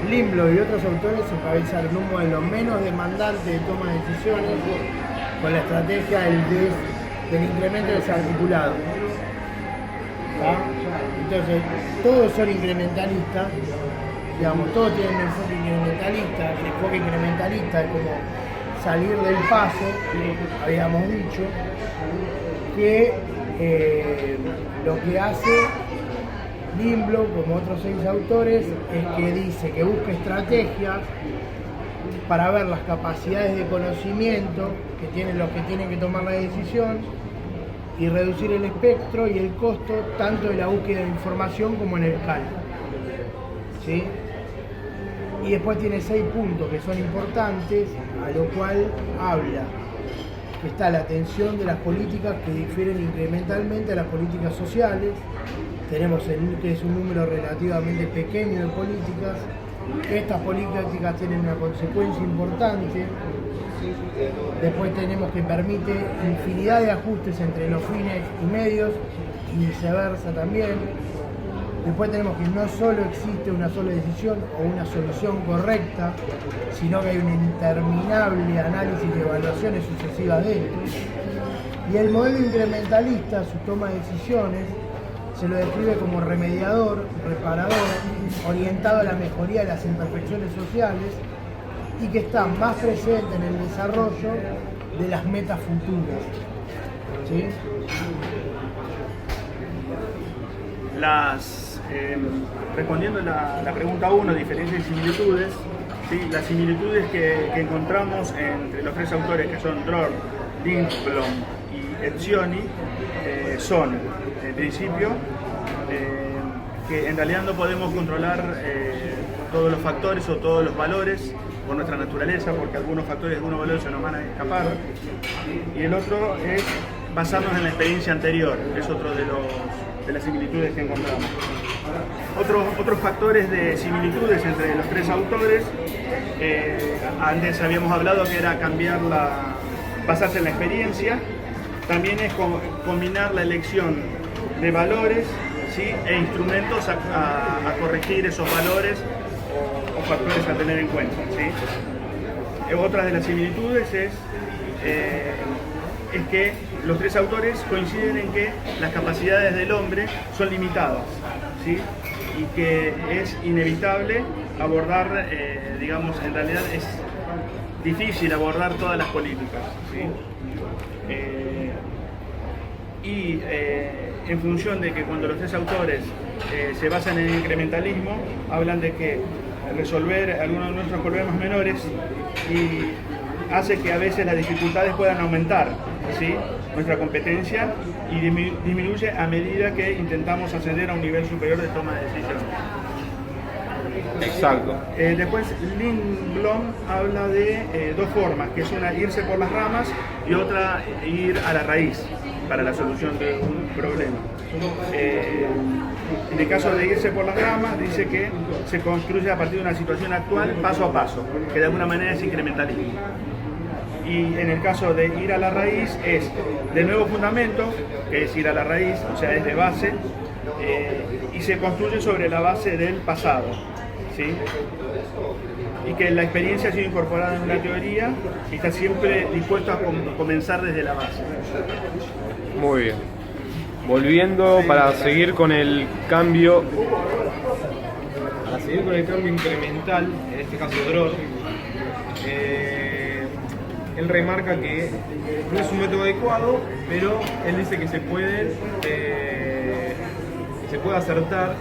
Lindblom y otros autores encabezaron un modelo menos demandante de toma de decisiones con la estrategia del incremento desarticulado. ¿Tá? Entonces, todos son incrementalistas, digamos, todos tienen un enfoque incrementalista. El enfoque incrementalista es como salir del paso, habíamos dicho, que lo que hace Lindblom, como otros 6 autores, es que dice que busca estrategias para ver las capacidades de conocimiento que tienen los que tienen que tomar la decisión y reducir el espectro y el costo tanto de la búsqueda de información como en el cálculo. ¿Sí? Y después tiene 6 puntos que son importantes, a lo cual habla que está la atención de las políticas que difieren incrementalmente a las políticas sociales. Tenemos que es un número relativamente pequeño de políticas. Estas políticas tienen una consecuencia importante. Después tenemos que permite infinidad de ajustes entre los fines y medios y viceversa también. Después tenemos que no solo existe una sola decisión o una solución correcta, sino que hay un interminable análisis y evaluaciones sucesivas de esto. Y el modelo incrementalista, su toma de decisiones, se lo describe como remediador, reparador, orientado a la mejoría de las imperfecciones sociales y que está más presente en el desarrollo de las metas futuras. ¿Sí? Respondiendo la pregunta 1, diferencias y similitudes, ¿sí? Las similitudes que encontramos entre los 3 autores, que son Dror, Lindblom y Etzioni, son, en principio, que en realidad no podemos controlar todos los factores o todos los valores por nuestra naturaleza, porque algunos factores de algunos valores se nos van a escapar. Y el otro es basarnos en la experiencia anterior, es otro de las similitudes que encontramos. Otros factores de similitudes entre los 3 autores, antes habíamos hablado que era basarse en la experiencia, también es combinar la elección de valores, ¿sí? E instrumentos a corregir esos valores o factores a tener en cuenta, ¿sí? Otra de las similitudes es que los 3 autores coinciden en que las capacidades del hombre son limitadas, ¿sí? Y que es inevitable abordar, digamos, en realidad es difícil abordar todas las políticas, ¿sí? En función de que cuando los 3 autores se basan en el incrementalismo, hablan de que resolver algunos de nuestros problemas menores y hace que a veces las dificultades puedan aumentar, ¿sí? Nuestra competencia y disminuye a medida que intentamos ascender a un nivel superior de toma de decisiones. Exacto. Después Lindblom habla de 2 formas, que es una irse por las ramas y otra ir a la raíz para la solución de un problema. En el caso de irse por las ramas, dice que se construye a partir de una situación actual paso a paso, que de alguna manera es incrementalismo. Y en el caso de ir a la raíz es de nuevo fundamento, que es ir a la raíz, o sea, es de base, y se construye sobre la base del pasado, ¿sí? Y que la experiencia ha sido incorporada en una teoría y está siempre dispuesto a comenzar desde la base. Muy bien. Volviendo para seguir con el cambio. Para seguir con el cambio incremental, en este caso Dror, él remarca que no es un método adecuado, pero él dice que se puede acertar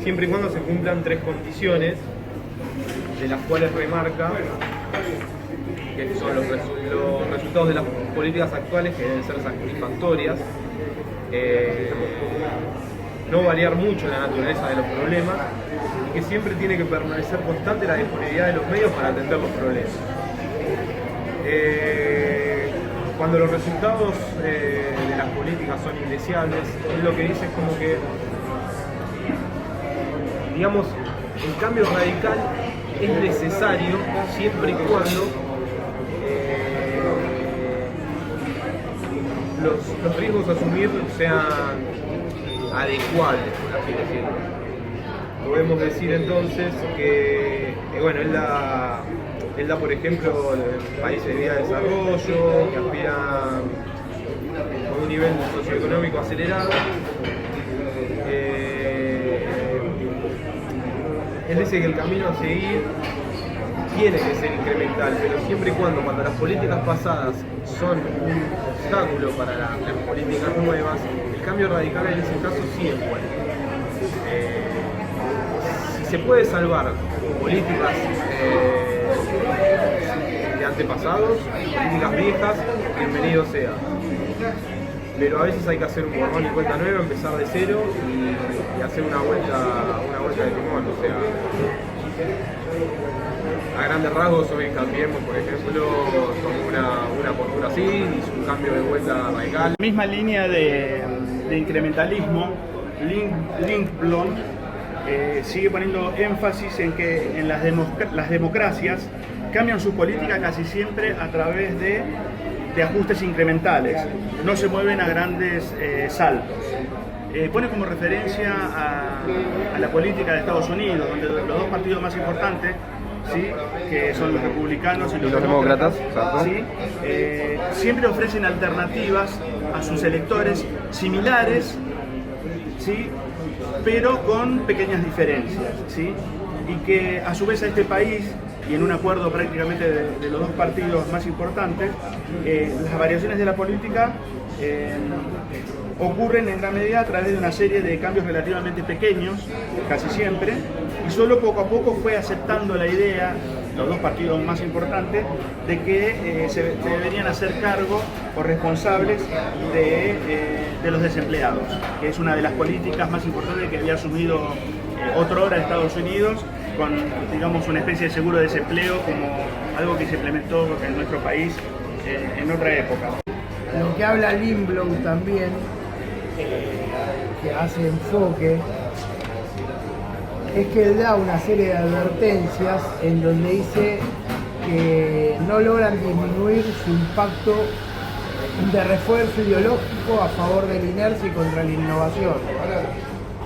siempre y cuando se cumplan 3 condiciones, de las cuales remarca que son los resultados de las políticas actuales, que deben ser satisfactorias, no variar mucho la naturaleza de los problemas y que siempre tiene que permanecer constante la disponibilidad de los medios para atender los problemas. Cuando los resultados de las políticas son indeseables, él lo que dice es como que, digamos, el cambio radical es necesario siempre y cuando los riesgos a asumir sean adecuables, por así decirlo. podemos decir entonces que bueno, él da por ejemplo países de vía de desarrollo que aspiran con un nivel socioeconómico acelerado. Él dice que el camino a seguir tiene que ser incremental, pero siempre y cuando las políticas pasadas son un obstáculo para las políticas nuevas, el cambio radical en ese caso sí es bueno. Si se puede salvar políticas de antepasados, políticas viejas, bienvenido sea. Pero a veces hay que hacer un borrón y cuenta nueva, empezar de cero y hacer una vuelta de timón. O sea, a grandes rasgos hoy Cambiemos, por ejemplo, tomó una postura así, hizo un cambio de vuelta radical. La misma línea de incrementalismo, Lindblom sigue poniendo énfasis en que en las democracias cambian su política casi siempre a través de ajustes incrementales, no se mueven a grandes saltos. Pone como referencia a la política de Estados Unidos, donde los dos partidos más importantes, ¿sí?, que son los republicanos y los demócratas, ¿sí?, siempre ofrecen alternativas a sus electores similares, ¿sí?, pero con pequeñas diferencias, ¿sí?, y que a su vez a este país, y en un acuerdo prácticamente de los dos partidos más importantes, las variaciones de la política ocurren en gran medida a través de una serie de cambios relativamente pequeños, casi siempre, y solo poco a poco fue aceptando la idea, los dos partidos más importantes, de que se deberían hacer cargo o responsables de los desempleados, que es una de las políticas más importantes que había asumido otrora Estados Unidos, con, digamos, una especie de seguro de desempleo como algo que se implementó en nuestro país en otra época. Lo que habla Lindblom también, que hace enfoque, es que él da una serie de advertencias en donde dice que no logran disminuir su impacto de refuerzo ideológico a favor de la inercia y contra la innovación.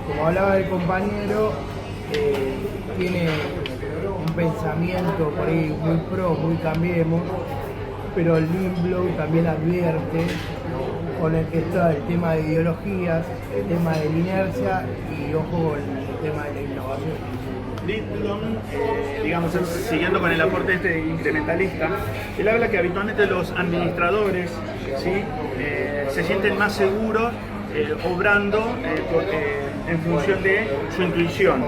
Como hablaba el compañero, tiene un pensamiento por ahí muy pro, muy Cambiemos, pero Lindblom también advierte con el que está el tema de ideologías, el tema de la inercia y ojo con el tema de la innovación. Lindblom, digamos, siguiendo con el aporte incrementalista, él habla que habitualmente los administradores, ¿sí?, se sienten más seguros obrando en función de su intuición,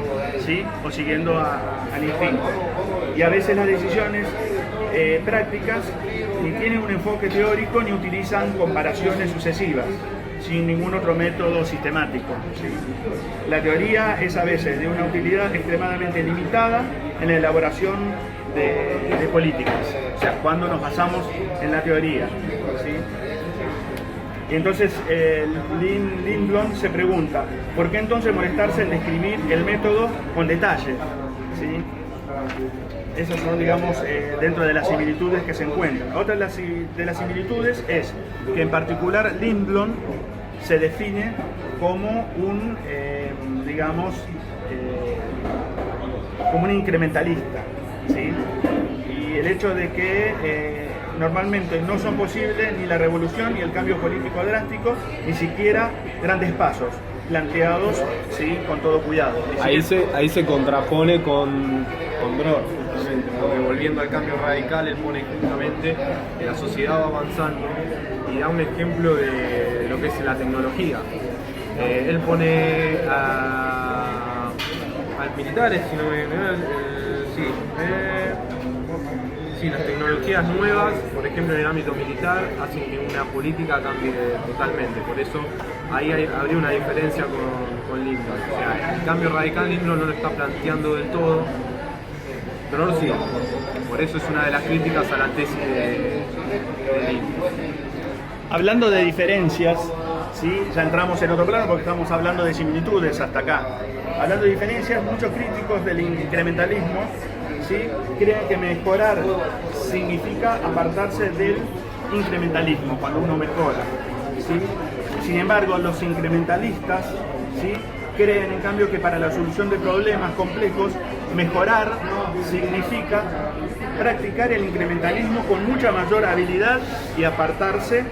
¿sí?, o siguiendo al instinto. Y a veces las decisiones prácticas ni tienen un enfoque teórico ni utilizan comparaciones sucesivas, sin ningún otro método sistemático, ¿sí? La teoría es a veces de una utilidad extremadamente limitada en la elaboración de políticas, o sea, cuando nos basamos en la teoría, ¿sí? Y entonces Lindblom se pregunta, ¿por qué entonces molestarse en describir el método con detalle? ¿Sí? Esas son, digamos, dentro de las similitudes que se encuentran. Otra de las similitudes es que en particular Lindblom se define como un, digamos, como un incrementalista, ¿sí? Y el hecho de que normalmente no son posibles ni la revolución ni el cambio político drástico, ni siquiera grandes pasos planteados, ¿sí?, con todo cuidado. Ahí se contrapone con Dror, porque volviendo al cambio radical, él pone justamente que la sociedad va avanzando y da un ejemplo de lo que es la tecnología. Él pone a militares, si no me sí, las tecnologías nuevas, por ejemplo en el ámbito militar, hacen que una política cambie totalmente. Por eso ahí habría una diferencia con Lindblom. O sea, el cambio radical Lindblom no lo está planteando del todo, pero sí. Por eso es una de las críticas a la tesis de Lindblom. Hablando de diferencias, ¿sí?, ya entramos en otro plano porque estamos hablando de similitudes hasta acá. Hablando de diferencias, muchos críticos del incrementalismo, ¿sí?, creen que mejorar significa apartarse del incrementalismo cuando uno mejora, ¿sí? Sin embargo, los incrementalistas, ¿sí?, creen en cambio que para la solución de problemas complejos, mejorar significa practicar el incrementalismo con mucha mayor habilidad y apartarse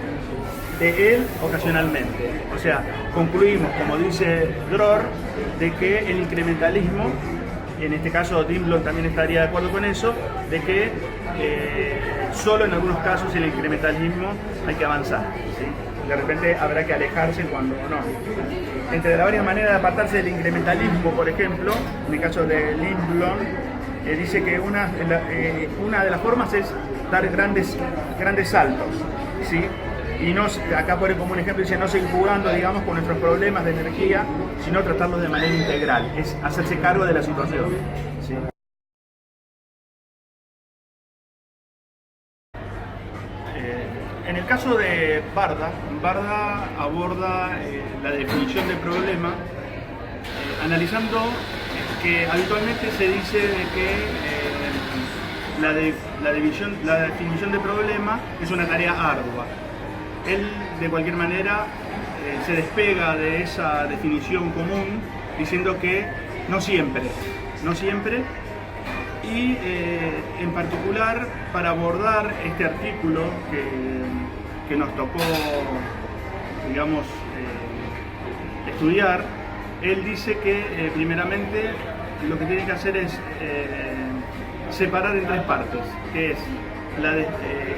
de él ocasionalmente. O sea, concluimos, como dice Dror, de que el incrementalismo, en este caso Dimblom también estaría de acuerdo con eso, de que solo en algunos casos el incrementalismo hay que avanzar, ¿sí? De repente habrá que alejarse cuando no. Entre las varias maneras de apartarse del incrementalismo, por ejemplo, en el caso de Dimblom, dice que una de las formas es dar grandes saltos, ¿sí? Y no, acá pone como un ejemplo, dice no seguir jugando, digamos, con nuestros problemas de energía, sino tratarlos de manera integral, es hacerse cargo de la situación, ¿sí? En el caso de Barda aborda la definición de problema, analizando que habitualmente se dice de que la definición de problema es una tarea ardua. Él, de cualquier manera, se despega de esa definición común, diciendo que no siempre, y en particular para abordar este artículo que nos tocó, digamos, estudiar, él dice que primeramente lo que tiene que hacer es separar en tres partes, que es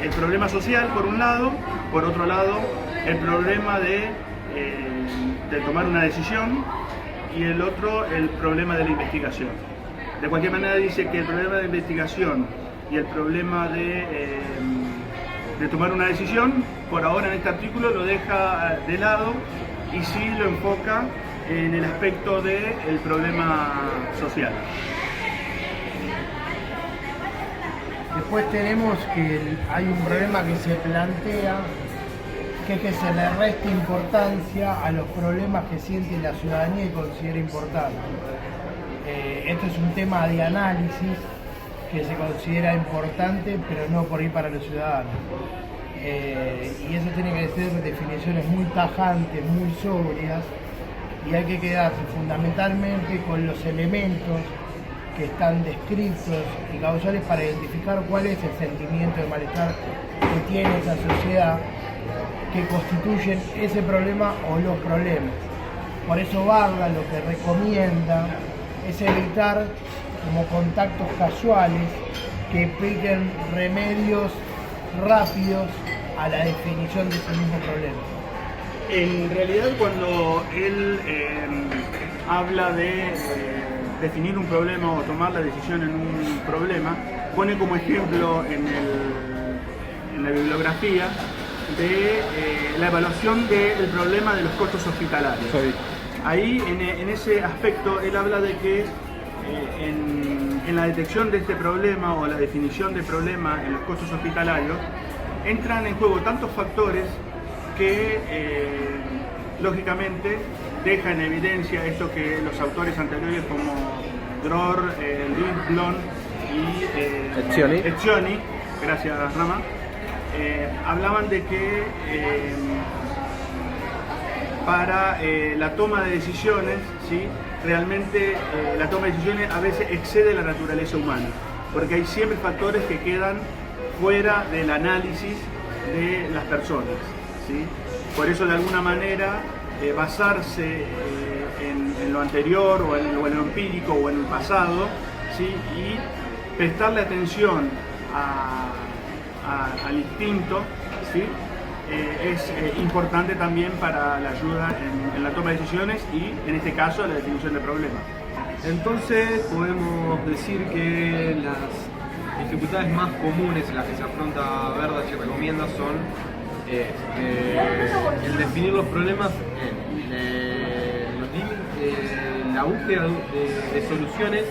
el problema social por un lado, por otro lado el problema de tomar una decisión y el otro el problema de la investigación. De cualquier manera dice que el problema de investigación y el problema de tomar una decisión, por ahora en este artículo lo deja de lado y sí lo enfoca en el aspecto del problema social. Después tenemos que hay un problema que se plantea, que es que se le resta importancia a los problemas que siente la ciudadanía y considera importantes. Esto es un tema de análisis que se considera importante, pero no por ir para los ciudadanos. Y eso tiene que ser definiciones muy tajantes, muy sobrias, y hay que quedarse fundamentalmente con los elementos que están descritos y causales para identificar cuál es el sentimiento de malestar que tiene esa sociedad, que constituyen ese problema o los problemas. Por eso Barda lo que recomienda es evitar como contactos casuales que impliquen remedios rápidos a la definición de ese mismo problema. En realidad, cuando él habla de definir un problema o tomar la decisión en un problema, pone como ejemplo en la bibliografía de la evaluación del problema de los costos hospitalarios. Ahí, en ese aspecto, él habla de que en la detección de este problema o la definición de problema en los costos hospitalarios, entran en juego tantos factores que, lógicamente, deja en evidencia esto que los autores anteriores como Dror, Dimblom y Etzioni, gracias Rama, hablaban de que para la toma de decisiones, ¿sí? Realmente la toma de decisiones a veces excede la naturaleza humana, porque hay siempre factores que quedan fuera del análisis de las personas, ¿sí? Por eso, de alguna manera, basarse en lo anterior o en lo empírico o en el pasado, ¿sí? Y prestarle atención al instinto, ¿sí? Es importante también para la ayuda en la toma de decisiones y, en este caso, la definición de problemas. Entonces podemos decir que las dificultades más comunes en las que se afronta Verdas y recomienda son el definir los problemas, la búsqueda de soluciones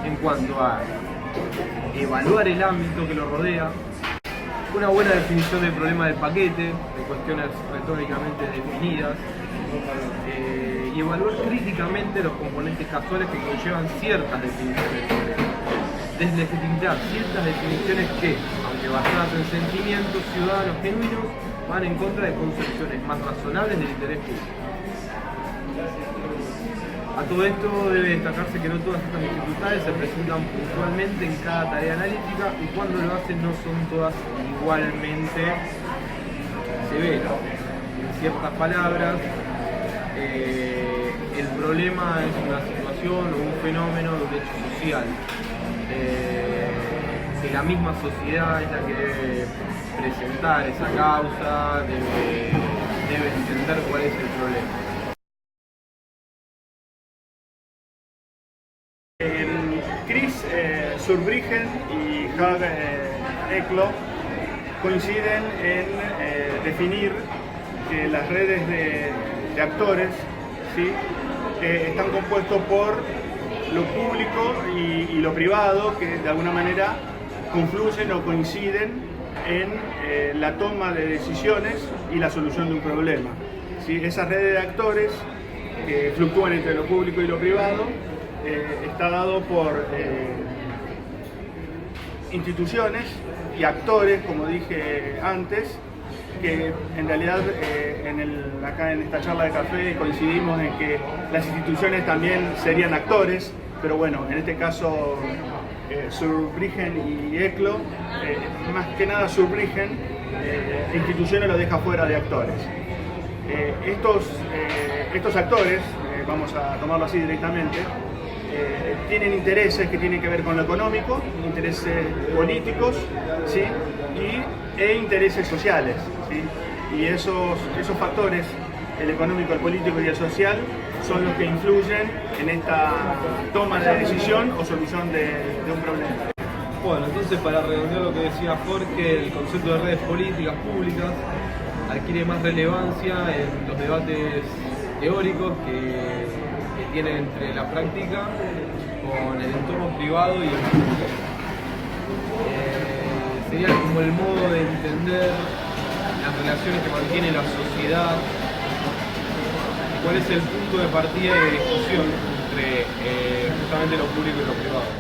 en cuanto a evaluar el ámbito que lo rodea, una buena definición del problema del paquete, de cuestiones retóricamente definidas, y evaluar críticamente los componentes casuales que conllevan ciertas definiciones del problema. Deslegitimizar ciertas definiciones que, aunque basadas en sentimientos ciudadanos genuinos, van en contra de concepciones más razonables del interés público. A todo esto debe destacarse que no todas estas dificultades se presentan puntualmente en cada tarea analítica y cuando lo hacen no son todas igualmente severas. En ciertas palabras, el problema es una situación o un fenómeno de un hecho social. Que la misma sociedad es la que debe presentar esa causa, debe entender cuál es el problema. Chris Zurbriggen y Hag Eklo coinciden en definir que las redes de actores, ¿sí?, están compuestos por lo público y lo privado, que de alguna manera confluyen o coinciden en la toma de decisiones y la solución de un problema, ¿sí? Esas redes de actores que fluctúan entre lo público y lo privado está dado por instituciones y actores, como dije antes, que en realidad acá en esta charla de café coincidimos en que las instituciones también serían actores, pero bueno, en este caso Zurbriggen y Eklo, más que nada Zurbriggen, instituciones lo deja fuera de actores. Estos actores, vamos a tomarlo así directamente, tienen intereses que tienen que ver con lo económico, intereses políticos, ¿sí?, e intereses sociales, ¿sí? Y esos factores, el económico, el político y el social, son los que influyen en esta toma de decisión o solución de un problema. Bueno, entonces para redondear lo que decía Jorge, el concepto de redes políticas públicas adquiere más relevancia en los debates teóricos que tienen entre la práctica con el entorno privado y el público. Sería como el modo de entender las relaciones que mantiene la sociedad y cuál es el punto de partida y de discusión entre justamente lo público y lo privado.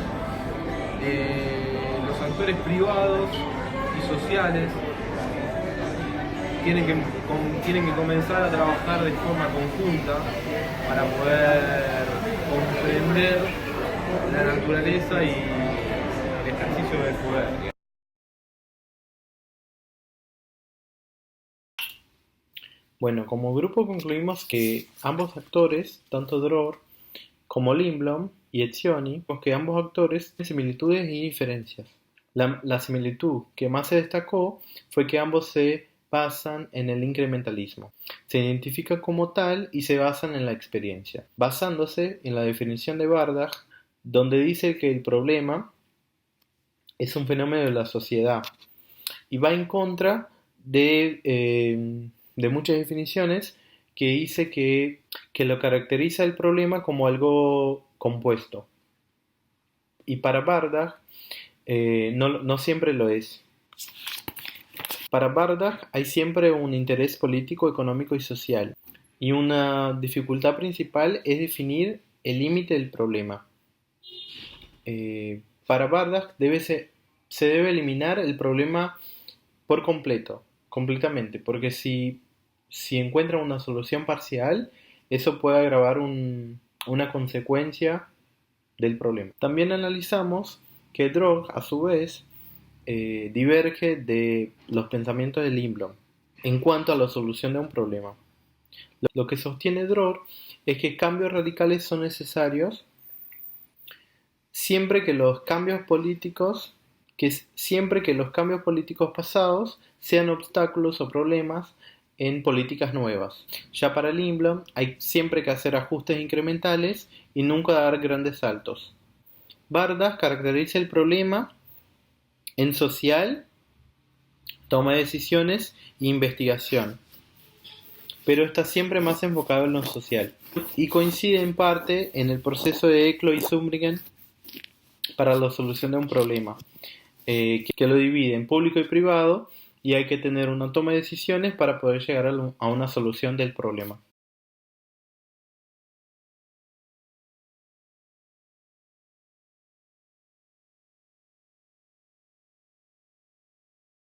Los actores privados y sociales tienen que comenzar a trabajar de forma conjunta para poder comprender la naturaleza y el ejercicio del poder. Bueno, como grupo concluimos que ambos actores, tanto Dror como Lindblom y Etzioni, que ambos actores tienen similitudes y diferencias. La similitud que más se destacó fue que ambos se basan en el incrementalismo. Se identifican como tal y se basan en la experiencia, basándose en la definición de Bardach, donde dice que el problema es un fenómeno de la sociedad y va en contra de muchas definiciones que dice que lo caracteriza el problema como algo compuesto. Y para Bardach no siempre lo es. Para Bardach hay siempre un interés político, económico y social. Y una dificultad principal es definir el límite del problema. Para Bardach se debe eliminar el problema por completamente, porque si encuentra una solución parcial, eso puede agravar una consecuencia del problema. También analizamos que Dror, a su vez, diverge de los pensamientos de Lindblom en cuanto a la solución de un problema. Lo que sostiene Dror es que cambios radicales son necesarios siempre que los cambios políticos pasados sean obstáculos o problemas en políticas nuevas. Ya para Lindblom hay siempre que hacer ajustes incrementales y nunca dar grandes saltos. Bardach caracteriza el problema en social, toma de decisiones e investigación, pero está siempre más enfocado en lo social y coincide en parte en el proceso de Eklo y Zurbriggen para la solución de un problema, que lo divide en público y privado, y hay que tener una toma de decisiones para poder llegar a una solución del problema.